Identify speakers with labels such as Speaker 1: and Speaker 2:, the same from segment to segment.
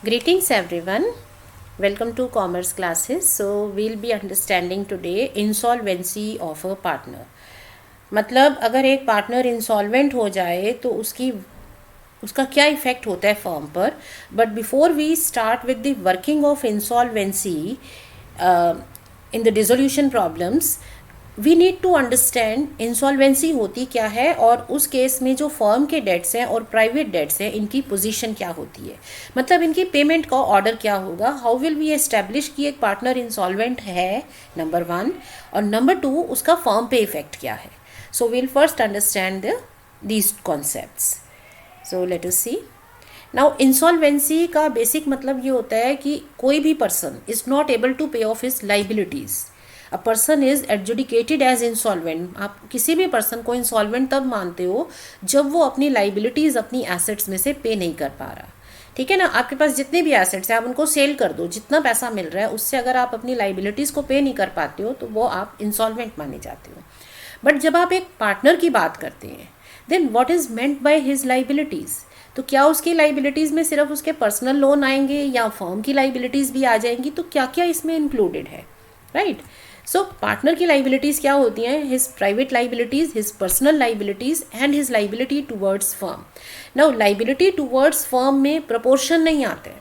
Speaker 1: Greetings everyone. Welcome to Commerce classes. So we'll be understanding today insolvency of a partner. मतलब अगर एक partner insolvent हो जाए तो उसका क्या इफ़ेक्ट होता है फर्म पर. But before we start with the working of insolvency in the dissolution problems, we need to understand insolvency होती क्या है और उस केस में जो फर्म के डेट्स हैं और प्राइवेट डेट्स हैं इनकी पोजीशन क्या होती है. मतलब इनकी पेमेंट का ऑर्डर क्या होगा. हाउ विल वी एस्टेब्लिश कि एक पार्टनर इंसॉल्वेंट है, नंबर वन. और नंबर टू, उसका फर्म पे इफेक्ट क्या है. So we'll first understand these concepts. So let us see. Now insolvency का बेसिक मतलब ये होता है कि कोई भी person is not able to pay off his liabilities. A person is adjudicated as insolvent. आप किसी भी पर्सन को इंसॉल्वेंट तब मानते हो जब वो अपनी लाइबिलिटीज़ अपनी एसेट्स में से पे नहीं कर पा रहा. ठीक है ना. आपके पास जितने भी एसेट्स हैं आप उनको सेल कर दो, जितना पैसा मिल रहा है उससे अगर आप अपनी लाइबिलिटीज़ को पे नहीं कर पाते हो तो वो आप इंसॉल्वेंट माने जाते हो. बट जब आप एक पार्टनर की बात करते हैं then what is meant by his liabilities. तो क्या उसकी लाइबिलिटीज़ में सिर्फ उसके पर्सनल लोन आएंगे या फर्म की लाइबिलिटीज़ भी आ जाएंगी. तो क्या क्या इसमें इंक्लूडेड है, राइट. सो पार्टनर की लाइबिलिटीज़ क्या होती हैं. His private liabilities, his personal liabilities and his liability towards firm. Now liability towards firm में प्रपोर्शन नहीं आते हैं.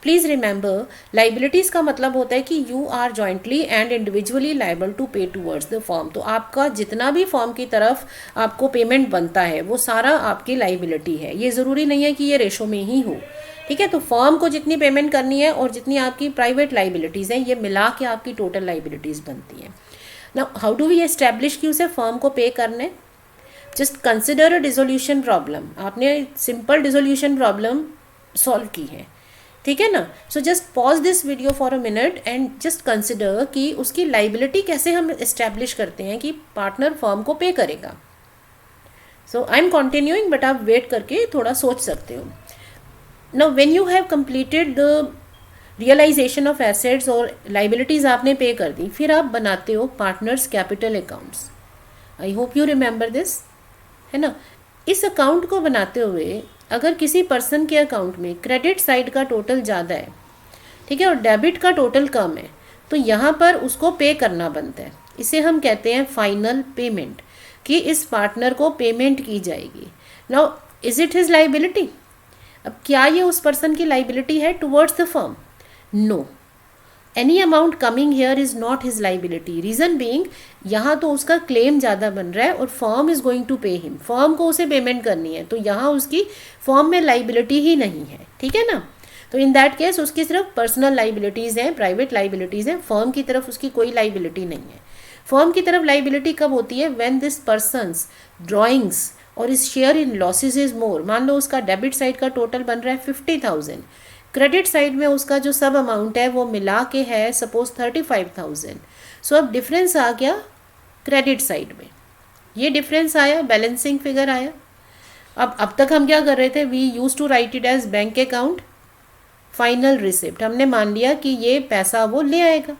Speaker 1: प्लीज़ रिमेंबर, लाइबिलिटीज़ का मतलब होता है कि you are jointly and individually liable to pay towards the firm. तो आपका जितना भी फर्म की तरफ आपको पेमेंट बनता है वो सारा आपकी लाइबिलिटी है. ये ज़रूरी नहीं है कि ये रेशो में ही हो. ठीक है. तो फर्म को जितनी पेमेंट करनी है और जितनी आपकी प्राइवेट लाइबिलिटीज़ हैं ये मिला के आपकी टोटल लाइबिलिटीज़ बनती हैं. Now how do we establish कि उसे फर्म को पे करने. Just consider a dissolution problem. आपने सिंपल डिसोल्यूशन प्रॉब्लम सॉल्व की है. ठीक है ना. So just pause this video for a minute and just consider कि उसकी लाइबिलिटी कैसे हम इस्टेब्लिश करते हैं कि पार्टनर फर्म को पे करेगा. So I am continuing but आप वेट करके थोड़ा सोच सकते हो. Now when you have completed the realization of assets और लाइबिलिटीज़ आपने पे कर दी, फिर आप बनाते हो partners capital accounts. I hope you remember this, है ना. इस अकाउंट को बनाते हुए अगर किसी पर्सन के अकाउंट में क्रेडिट साइड का टोटल ज़्यादा है, ठीक है, और डेबिट का टोटल कम है, तो यहाँ पर उसको पे करना बनता है. इसे हम कहते हैं फाइनल पेमेंट, कि इस पार्टनर को पेमेंट की जाएगी. Now is it his liability. अब क्या ये उस पर्सन की लाइबिलिटी है towards the firm. No, any amount coming here is not his liability. Reason being, यहाँ तो उसका क्लेम ज़्यादा बन रहा है और firm is going to pay him. Firm को उसे पेमेंट करनी है तो यहाँ उसकी फर्म में लाइबिलिटी ही नहीं है. ठीक है ना. तो इन दैट केस उसकी सिर्फ पर्सनल लाइबिलिटीज़ हैं, प्राइवेट लाइबिलिटीज़ हैं. फर्म की तरफ उसकी कोई लाइबिलिटी नहीं है. फर्म की तरफ लाइबिलिटी कब होती है. व्हेन दिस पर्सनस ड्रॉइंग्स और इस share in losses is more. मान लो उसका डेबिट साइड का टोटल बन रहा है 50,000, क्रेडिट साइड में उसका जो सब अमाउंट है वो मिला के है सपोज 35,000. सो अब डिफरेंस आ गया क्रेडिट साइड में. ये डिफरेंस आया, बैलेंसिंग फिगर आया. अब तक हम क्या कर रहे थे. We use to write it as bank account final receipt. हमने मान लिया कि ये पैसा वो ले आएगा,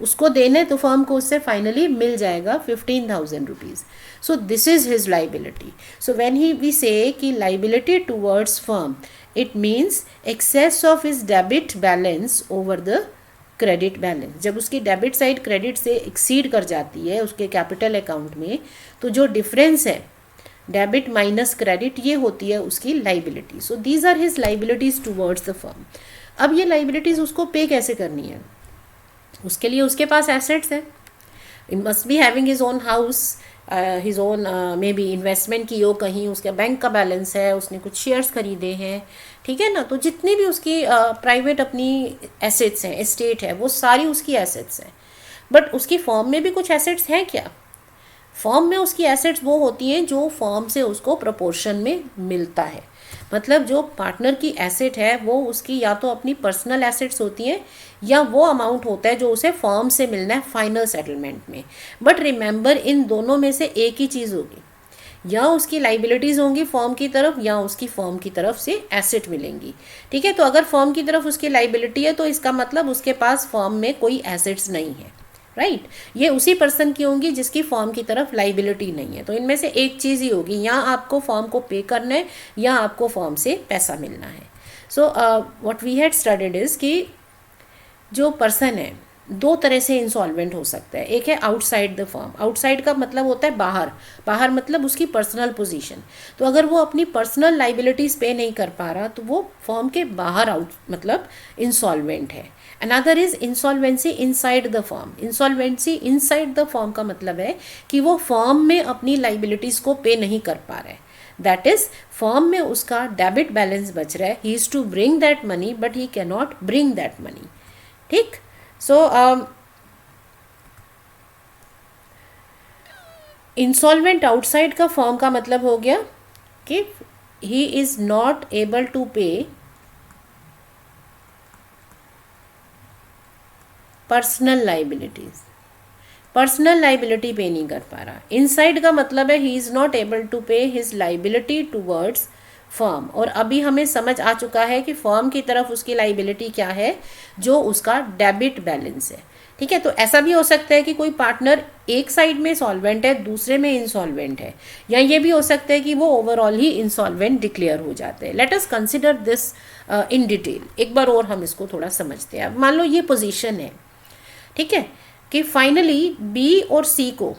Speaker 1: उसको देने तो फर्म को उससे फाइनली मिल जाएगा 15,000 rupees. So this is his liability. So when he we say कि liability towards firm, it means excess of his debit balance over the credit balance. जब उसकी डेबिट साइड क्रेडिट से एक्सीड कर जाती है उसके कैपिटल अकाउंट में, तो जो डिफरेंस है डेबिट माइनस क्रेडिट, ये होती है उसकी liability. So these are his liabilities towards the firm. अब ये लाइबिलिटीज़ उसको पे कैसे करनी है. उसके लिए उसके पास एसेट्स हैं. He must be having his own house, his own may be investment की हो कहीं, उसके बैंक का बैलेंस है, उसने कुछ शेयर्स खरीदे हैं. ठीक है ना. तो जितनी भी उसकी प्राइवेट अपनी एसेट्स हैं, एस्टेट है, वो सारी उसकी एसेट्स हैं. बट उसकी फर्म में भी कुछ एसेट्स हैं क्या. फर्म में उसकी एसेट्स वो होती हैं जो फर्म से उसको प्रपोर्शन में मिलता है. मतलब जो पार्टनर की एसेट है वो उसकी या तो अपनी पर्सनल एसेट्स होती हैं या वो अमाउंट होता है जो उसे फर्म से मिलना है फाइनल सेटलमेंट में. बट रिमेंबर, इन दोनों में से एक ही चीज़ होगी. या उसकी लाइबिलिटीज़ होंगी फर्म की तरफ या उसकी फर्म की तरफ से एसेट मिलेंगी. ठीक है. तो अगर फर्म की तरफ उसकी लाइबिलिटी है तो इसका मतलब उसके पास फर्म में कोई एसेट्स नहीं है. राइट. ये उसी पर्सन की होंगी जिसकी फर्म की तरफ लाइबिलिटी नहीं है. तो इनमें से एक चीज़ ही होगी, या आपको फर्म को पे करना है या आपको फर्म से पैसा मिलना है. So what we had studied is कि जो पर्सन है दो तरह से इंसॉल्वेंट हो सकता है. एक है आउटसाइड द फर्म. आउटसाइड का मतलब होता है बाहर. बाहर मतलब उसकी पर्सनल पोजीशन. तो अगर वो अपनी पर्सनल लाइबिलिटीज़ पे नहीं कर पा रहा तो वो फर्म के बाहर आउट मतलब इंसॉल्वेंट है. Another is insolvency inside the firm. Insolvency inside the firm का मतलब है कि वो फर्म में अपनी लाइबिलिटीज़ को पे नहीं कर पा रहा है. दैट इज फर्म में उसका डेबिट बैलेंस बच रहा है. He is to bring that money but he can not bring that money. ठीक. सो इंसॉल्वेंट आउटसाइड का फर्म का मतलब हो गया कि he is not able to pay personal liabilities. Personal liability pay नहीं कर पा रहा. इनसाइड का मतलब है he is not able to pay his liability towards firm. और अभी हमें समझ आ चुका है कि फर्म की तरफ उसकी लाइबिलिटी क्या है, जो उसका डेबिट बैलेंस है. ठीक है. तो ऐसा भी हो सकता है कि कोई पार्टनर एक साइड में सॉल्वेंट है, दूसरे में इंसॉल्वेंट है, या ये भी हो सकता है कि वो ओवरऑल ही इंसॉल्वेंट डिक्लेयर हो जाते हैं. Let us consider this in detail. एक बार और हम इसको थोड़ा समझते हैं. अब मान लो ये पोजीशन है, ठीक है, कि फाइनली बी और सी को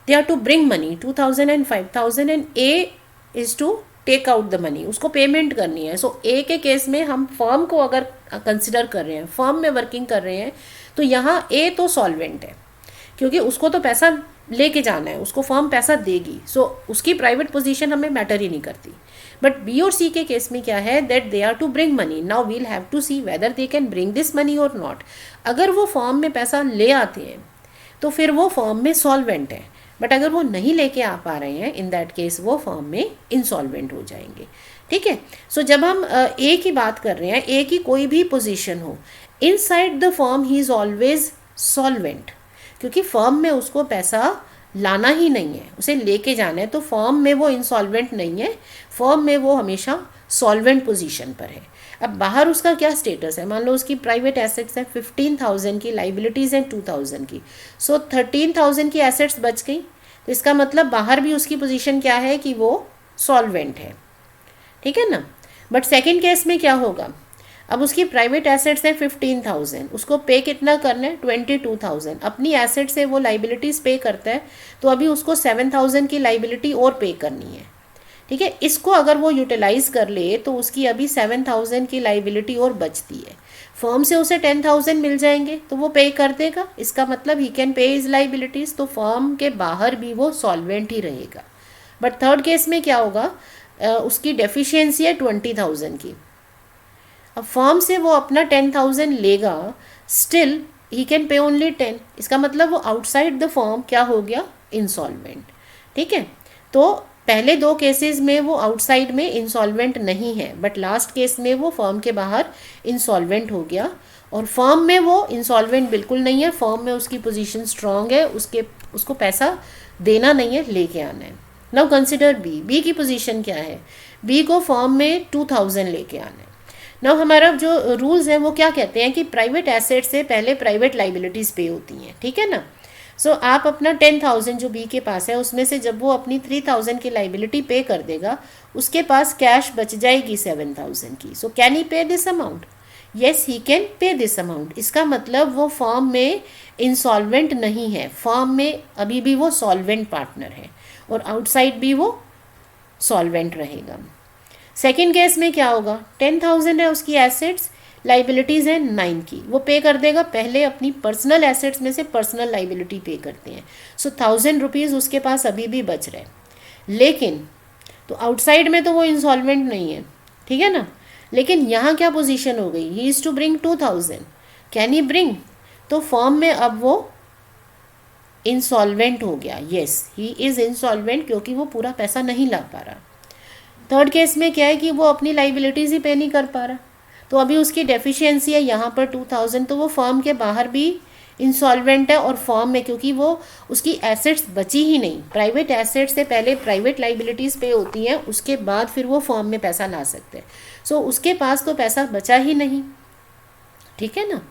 Speaker 1: they are to bring money 2000 and 5000 and A is to take out the money. उसको पेमेंट करनी है. सो ए के केस में हम फर्म को अगर कंसिडर कर रहे हैं, फर्म में वर्किंग कर रहे हैं, तो यहाँ ए तो सॉल्वेंट है क्योंकि उसको तो पैसा लेके जाना है, उसको फर्म पैसा देगी. सो उसकी प्राइवेट पोजीशन हमें मैटर ही नहीं करती. बट बी और सी के केस में क्या है, that they are to bring money. Now we'll have to see whether they can bring this money और नॉट. अगर वो फर्म में पैसा ले आते हैं तो फिर वो फर्म में सॉल्वेंट है. बट अगर वो नहीं लेके आ पा रहे हैं, इन दैट केस वो फर्म में इंसॉल्वेंट हो जाएंगे. ठीक है. सो जब हम ए की बात कर रहे हैं, ए की कोई भी पोजीशन हो, inside the firm he is always solvent, क्योंकि फर्म में उसको पैसा लाना ही नहीं है, उसे लेके जाना है. तो फर्म में वो इंसॉल्वेंट नहीं है, फर्म में वो हमेशा सॉल्वेंट पोजीशन पर है. अब बाहर उसका क्या स्टेटस है, मान लो उसकी प्राइवेट एसेट्स हैं 15,000 की, लाइबिलिटीज़ हैं 2,000 की. सो 13,000 की एसेट्स बच गई. तो इसका मतलब बाहर भी उसकी पोजीशन क्या है कि वो सॉल्वेंट है. ठीक है ना. बट सेकंड केस में क्या होगा, अब उसकी प्राइवेट एसेट्स हैं 15,000, उसको पे कितना करना है 22,000. अपनी एसेट से वो लाइबिलिटीज़ पे करता है, तो अभी उसको 7,000 की लाइबिलिटी और पे करनी है. ठीक है. इसको अगर वो यूटिलाइज़ कर ले तो उसकी अभी 7,000 की लाइबिलिटी और बचती है. फर्म से उसे 10,000 मिल जाएंगे तो वो पे कर देगा. इसका मतलब he can pay is liabilities. तो फर्म के बाहर भी वो सॉल्वेंट ही रहेगा. बट थर्ड केस में क्या होगा, उसकी डेफिशिएंसी है 20,000 की. अब फर्म से वो अपना 10,000 लेगा, still he can pay only 10. इसका मतलब वो आउटसाइड द फर्म क्या हो गया, इंसॉल्वेंट. ठीक है. तो पहले दो केसेस में वो आउटसाइड में इंसॉल्वेंट नहीं है, बट लास्ट केस में वो फर्म के बाहर इंसॉल्वेंट हो गया. और फर्म में वो इंसॉल्वेंट बिल्कुल नहीं है, फर्म में उसकी पोजीशन स्ट्रांग है, उसको पैसा देना नहीं है, लेके आना है. Now consider B. बी की पोजीशन क्या है, बी को फर्म में 2,000 लेके आना है. नाउ हमारा जो रूल्स हैं वो क्या कहते हैं कि प्राइवेट एसेट से पहले प्राइवेट लाइबिलिटीज़ पे होती हैं. ठीक है ना. सो आप अपना 10,000 जो बी के पास है उसमें से जब वो अपनी 3,000 की लाइबिलिटी पे कर देगा, उसके पास कैश बच जाएगी 7,000 की. सो कैन ही पे this amount, yes he can pay this amount. इसका मतलब वो फर्म में इंसॉल्वेंट नहीं है, फर्म में अभी भी वो सॉल्वेंट पार्टनर है और आउटसाइड भी वो सॉल्वेंट रहेगा. सेकेंड केस में क्या होगा, 10,000 है उसकी एसेट्स, लाइबिलिटीज़ हैं 9 की. वो पे कर देगा, पहले अपनी पर्सनल एसेट्स में से पर्सनल लाइबिलिटी पे करते हैं. सो 1,000 रुपीज़ उसके पास अभी भी बच रहे. लेकिन तो आउटसाइड में तो वो इंसॉल्वेंट नहीं है. ठीक है ना. लेकिन यहाँ क्या पोजीशन हो गई, he is to bring 2,000. Can he bring, तो फर्म में अब वो इंसॉल्वेंट हो गया. येस ही इज़ इंसॉल्वेंट क्योंकि वो पूरा पैसा नहीं ला पा रहा. थर्ड केस में क्या है कि वो अपनी लाइबिलिटीज़ ही पे नहीं कर पा रहा, तो अभी उसकी डेफिशिएंसी है यहाँ पर 2,000. तो वो फर्म के बाहर भी इंसॉल्वेंट है और फर्म में क्योंकि वो उसकी एसेट्स बची ही नहीं. प्राइवेट एसेट्स से पहले प्राइवेट लाइबिलिटीज़ पे होती हैं, उसके बाद फिर वो फर्म में पैसा ला सकते हैं. सो उसके पास तो पैसा बचा ही नहीं. ठीक है ना.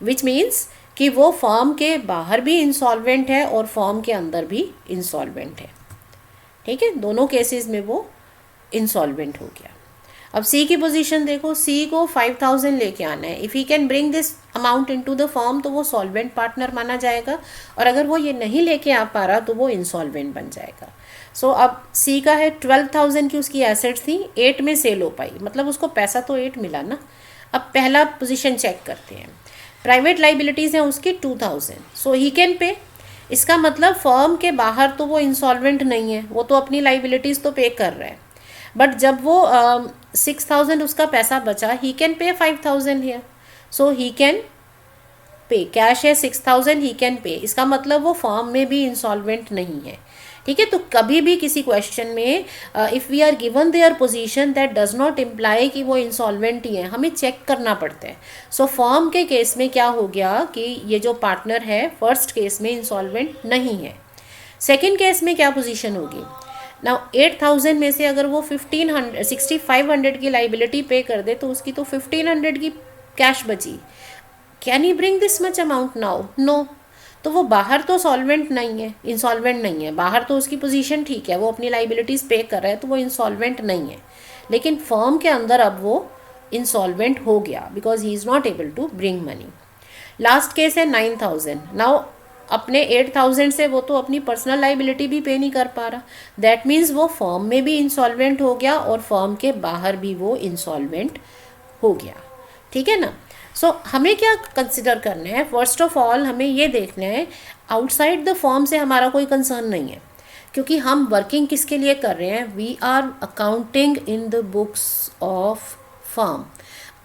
Speaker 1: विच मीन्स कि वो फर्म के बाहर भी इंसॉल्वेंट है और फर्म के अंदर भी इंसॉल्वेंट है. ठीक है. दोनों केसेस में वो इंसॉल्वेंट हो गया. अब सी की पोजीशन देखो, सी को 5000 लेके आना है। If he can bring this amount into the form तो वो सॉल्वेंट पार्टनर माना जाएगा, और अगर वो ये नहीं लेके आ पा रहा तो वो इंसॉल्वेंट बन जाएगा। सो अब सी का है 12,000 की उसकी एसेट्स थी, 8 में सेल हो पाई, मतलब उसको पैसा तो 8 मिला ना। अब पहला पोजीशन चेक करते हैं। प्राइवेट लाइबिलिटीज़ हैं उसकी 2000, सो ही कैन पे। इसका मतलब फर्म के बाहर तो वो इंसॉल्वेंट नहीं है, वो तो अपनी लाइबिलिटीज़ तो पे कर रहा है। बट जब वो 6,000 उसका पैसा बचा, he can pay 5,000 here, so he can pay. Cash है 6,000, ही कैन पे, इसका मतलब वो फर्म में भी इंसॉल्वेंट नहीं है। ठीक है, तो कभी भी किसी क्वेश्चन में if we are given their position that does not imply कि वो इंसॉल्वेंट ही है, हमें चेक करना पड़ता है। सो फर्म के केस में क्या हो गया कि ये जो पार्टनर है फर्स्ट केस में इंसॉल्वेंट नहीं है। सेकेंड केस में क्या पोजीशन होगी? नाउ 8,000 में से अगर वो 6,500 की लाइबिलिटी पे कर दे तो उसकी तो 1,500 की कैश बची। Can he bring this much amount now? No. तो वो बाहर तो सॉल्वेंट नहीं है, इंसॉल्वेंट नहीं है, बाहर तो उसकी पोजीशन ठीक है, वो अपनी लाइबिलिटीज़ पे कर रहा है, तो वो इंसॉल्वेंट नहीं है। लेकिन फर्म के अंदर अब वो इंसॉल्वेंट हो गया because he is not able to bring money. Last case है 9,000। नाउ अपने 8,000 से वो तो अपनी पर्सनल लाइबिलिटी भी पे नहीं कर पा रहा, दैट मीन्स वो फर्म में भी इंसॉल्वेंट हो गया और फर्म के बाहर भी वो इंसॉल्वेंट हो गया। ठीक है ना। सो हमें क्या कंसिडर करना है? फर्स्ट ऑफ ऑल हमें ये देखना है आउटसाइड द फर्म से हमारा कोई कंसर्न नहीं है, क्योंकि हम वर्किंग किसके लिए कर रहे हैं? We are accounting in the books of firm.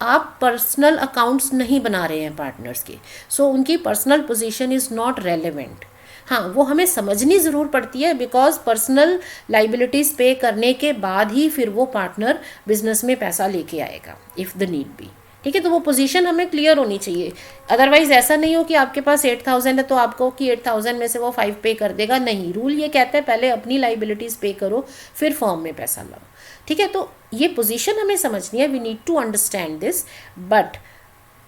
Speaker 1: आप पर्सनल अकाउंट्स नहीं बना रहे हैं पार्टनर्स के, सो उनकी personal position is not relevant. हाँ, वो हमें समझनी ज़रूर पड़ती है बिकॉज पर्सनल लाइबिलिटीज़ पे करने के बाद ही फिर वो पार्टनर बिजनेस में पैसा लेके आएगा इफ़ द नीड बी। ठीक है, तो वो पोजीशन हमें क्लियर होनी चाहिए। अदरवाइज ऐसा नहीं हो कि आपके पास 8,000 है तो आपको कि 8,000 में से वो 5 पे कर देगा। नहीं, रूल ये कहता है पहले अपनी लाइबिलिटीज़ पे करो फिर फॉर्म में पैसा लाओ। ठीक है, तो ये पोजीशन हमें समझनी है, we need to understand this. But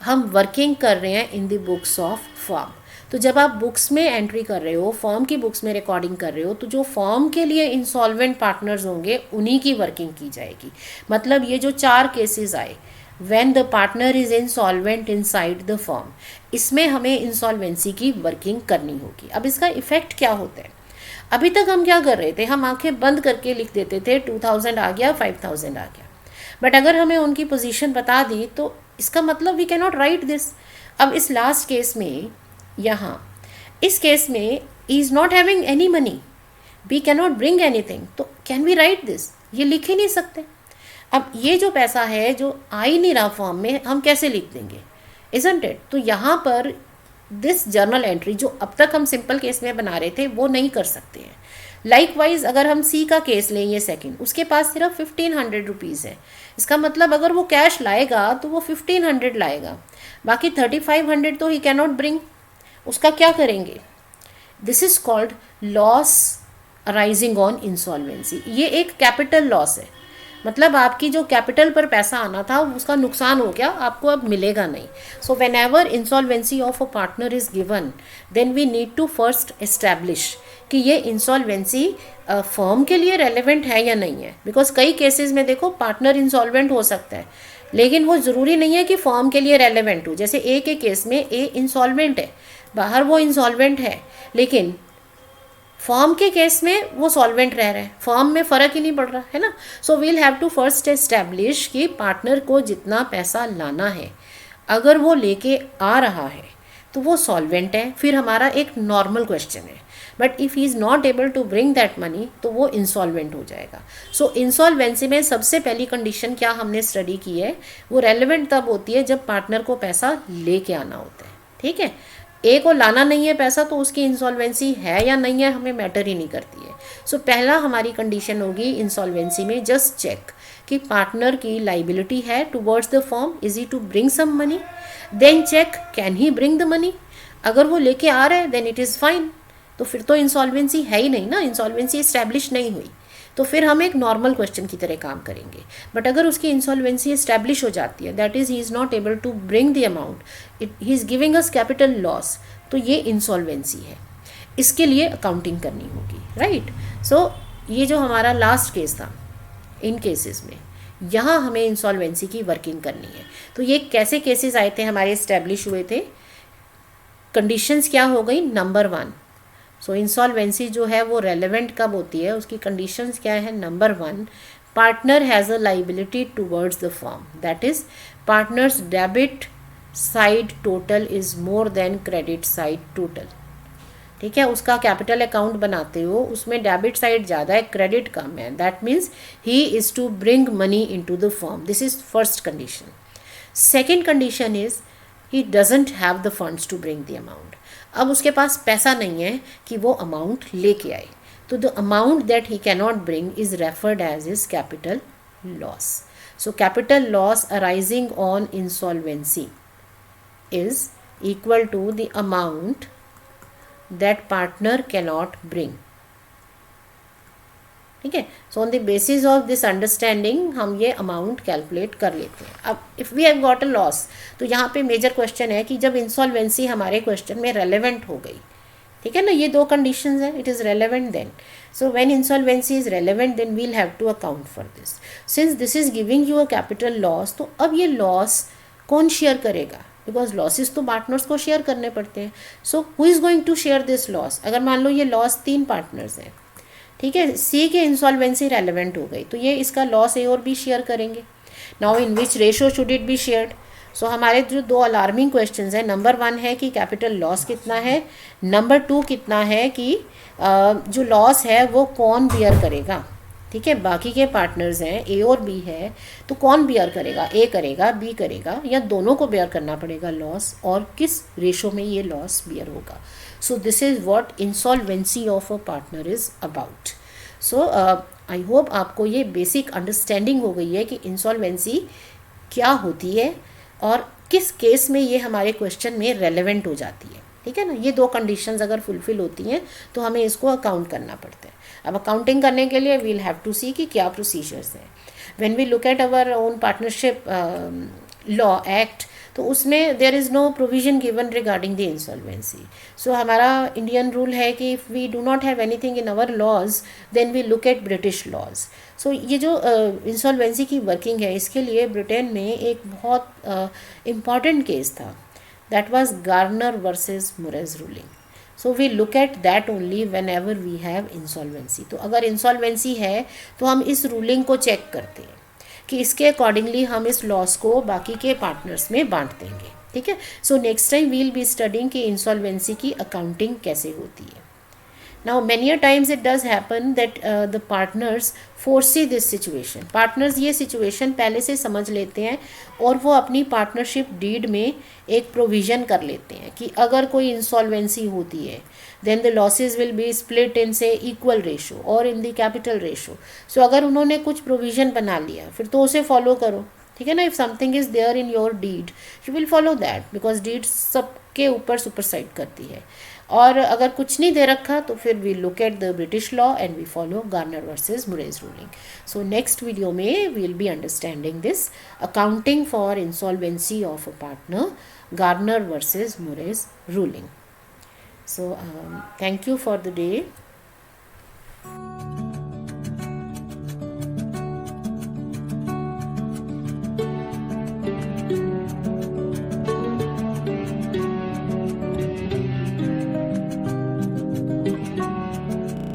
Speaker 1: हम वर्किंग कर रहे हैं in the books of firm. तो जब आप बुक्स में एंट्री कर रहे हो, फर्म की बुक्स में रिकॉर्डिंग कर रहे हो, तो जो फर्म के लिए इंसॉल्वेंट पार्टनर्स होंगे उन्हीं की वर्किंग की जाएगी। मतलब ये जो 4 केसेस आए, when the partner is insolvent inside the firm, इसमें हमें इंसॉल्वेंसी की वर्किंग करनी होगी। अब इसका इफेक्ट क्या होता है? अभी तक हम क्या कर रहे थे? हम आंखें बंद करके लिख देते थे 2,000 आ गया, 5,000 आ गया। बट अगर हमें उनकी पोजीशन बता दी तो इसका मतलब we can not write this. अब इस लास्ट केस में, यहाँ इस केस में is not having any money, we can not bring anything, तो कैन वी राइट दिस? ये लिख ही नहीं सकते। अब ये जो पैसा है जो आ ही नहीं रहा फॉर्म में, हम कैसे लिख देंगे? Isn't it? तो यहाँ पर दिस जर्नल एंट्री जो अब तक हम सिंपल केस में बना रहे थे वो नहीं कर सकते हैं। लाइकवाइज अगर हम सी का केस लें, ये सेकंड, उसके पास सिर्फ 1,500 रुपीज़ है। इसका मतलब अगर वो कैश लाएगा तो वो 1,500 लाएगा, बाकी 3,500 तो ही कैन नॉट ब्रिंग। उसका क्या करेंगे? This is called loss arising on insolvency. ये एक कैपिटल लॉस है, मतलब आपकी जो कैपिटल पर पैसा आना था उसका नुकसान हो गया, आपको अब मिलेगा नहीं। So whenever insolvency of a partner is given, then we need to first establish कि ये इंसॉल्वेंसी फर्म के लिए रेलेवेंट है या नहीं है। बिकॉज कई केसेस में देखो पार्टनर इंसॉल्वेंट हो सकता है, लेकिन वो ज़रूरी नहीं है कि फर्म के लिए रेलेवेंट हो। जैसे ए के केस में ए इंसॉल्वेंट है, बाहर वो इंसॉल्वेंट है, लेकिन फर्म के केस में वो सॉल्वेंट रह रहा है, फर्म में फ़र्क ही नहीं पड़ रहा है ना। So we'll have to first establish कि पार्टनर को जितना पैसा लाना है अगर वो लेके आ रहा है तो वो सॉल्वेंट है, फिर हमारा एक नॉर्मल क्वेश्चन है। But if he is not able to bring that money तो वो इंसॉल्वेंट हो जाएगा। सो इंसॉल्वेंसी में सबसे पहली कंडीशन क्या हमने स्टडी की है, वो रेलेवेंट तब होती है जब पार्टनर को पैसा लेके आना होता है। ठीक है, ए को लाना नहीं है पैसा तो उसकी इंसॉल्वेंसी है या नहीं है हमें मैटर ही नहीं करती है। सो पहला हमारी कंडीशन होगी इंसॉल्वेंसी में, जस्ट चेक कि पार्टनर की लाइबिलिटी है towards the firm, is he to bring some money. Then check can he bring the money. अगर वो लेके आ रहा है देन इट इज़ फाइन, तो फिर तो इंसॉल्वेंसी है ही नहीं ना, इंसॉल्वेंसी इस्टेब्लिश नहीं हुई, तो फिर हम एक नॉर्मल क्वेश्चन की तरह काम करेंगे। बट अगर उसकी इंसॉल्वेंसी इस्टेब्लिश हो जाती है, that is he is not able to bring the amount, he is giving us capital loss, तो ये इंसॉल्वेंसी है, इसके लिए अकाउंटिंग करनी होगी। राइट। सो ये जो हमारा लास्ट केस था इन केसेस में, यहाँ हमें इंसॉल्वेंसी की वर्किंग करनी है। तो ये कैसे केसेस आए थे हमारे इस्टेब्लिश हुए थे, कंडीशंस क्या हो गई, नंबर 1। सो इंसॉल्वेंसी जो है वो रेलेवेंट कब होती है, उसकी कंडीशंस क्या है, number 1, partner has a liability towards the firm, that is partners debit side total is more than credit side total. ठीक है, उसका कैपिटल अकाउंट बनाते हो, उसमें डेबिट साइड ज़्यादा है, क्रेडिट कम है, that means he is to bring money into the firm. This is first condition. Second condition is he doesn't have the funds to bring the amount. अब उसके पास पैसा नहीं है कि वो अमाउंट लेके आए, तो the amount that he cannot bring is referred as is capital loss. So capital loss arising on insolvency is equal to the amount that partner cannot bring। ठीक है, so on the basis of this understanding हम ये amount calculate कर लेते हैं। अब if we have got a loss, तो यहाँ पे मेजर क्वेश्चन है कि जब इंसॉल्वेंसी हमारे क्वेश्चन में रेलेवेंट हो गई, ठीक है ना, ये 2 कंडीशंस हैं, it is relevant then. So when insolvency is relevant then we'll have to account for this. Since this is giving you a capital loss, तो अब ये लॉस कौन शेयर करेगा, बिकॉज लॉसेस तो पार्टनर्स को शेयर करने पड़ते हैं। So who is going to share this loss. अगर मान लो ये लॉस 3 पार्टनर्स हैं, ठीक है, सी के इंसॉल्वेंसी रेलेवेंट हो गई, तो ये इसका लॉस ए और बी शेयर करेंगे। Now in which ratio should it be shared. So हमारे जो 2 अलार्मिंग क्वेश्चंस हैं, नंबर 1 है कि कैपिटल लॉस कितना है, नंबर 2 कितना है कि जो लॉस है वो कौन बियर करेगा। ठीक है, बाकी के पार्टनर्स हैं, ए और बी है, तो कौन बियर करेगा, ए करेगा, बी करेगा, या दोनों को बियर करना पड़ेगा लॉस, और किस रेशो में ये लॉस बियर होगा। So this is what insolvency of a partner is about. So I hope आपको ये बेसिक अंडरस्टैंडिंग हो गई है कि इंसॉल्वेंसी क्या होती है और किस केस में ये हमारे क्वेश्चन में रेलेवेंट हो जाती है। ठीक है ना, ये 2 कंडीशंस अगर फुलफिल होती हैं तो हमें इसको अकाउंट करना पड़ता है। अब अकाउंटिंग करने के लिए वील हैव टू सी कि क्या प्रोसीजर्स हैं। When we look at our own partnership law act, तो उसमें there is no provision given regarding the insolvency. So हमारा इंडियन रूल है कि if we do not have anything in our laws then we look at British laws. So ये जो insolvency की working है, इसके लिए ब्रिटेन में एक बहुत इम्पॉर्टेंट केस था, that was Garner versus Murray's ruling. So we look at that only whenever we have insolvency. तो अगर इंसॉल्वेंसी है तो हम इस रूलिंग को चेक करते हैं कि इसके अकॉर्डिंगली हम इस लॉस को बाकी के पार्टनर्स में बांट देंगे। ठीक है, so next time we'll be studying कि इंसॉल्वेंसी की अकाउंटिंग कैसे होती है। Now many a times it does happen that the partners foresee this situation। Partners ये सिचुएशन पहले से समझ लेते हैं और वो अपनी पार्टनरशिप डीड में एक प्रोविज़न कर लेते हैं कि अगर कोई इंसॉल्वेंसी होती है then the losses will be split in से इक्वल रेशो और in the capital ratio. So अगर उन्होंने कुछ प्रोविज़न बना लिया फिर तो उसे फॉलो करो। ठीक है ना, if something is there in your deed you will follow that, because deed सबके ऊपर सुपरसाइड करती है। और अगर कुछ नहीं दे रखा तो फिर we look at the British law and we follow Garner versus Murray's ruling. So next video में we will be understanding this accounting for insolvency of a partner, Garner versus Murray's ruling. So thank you for the day.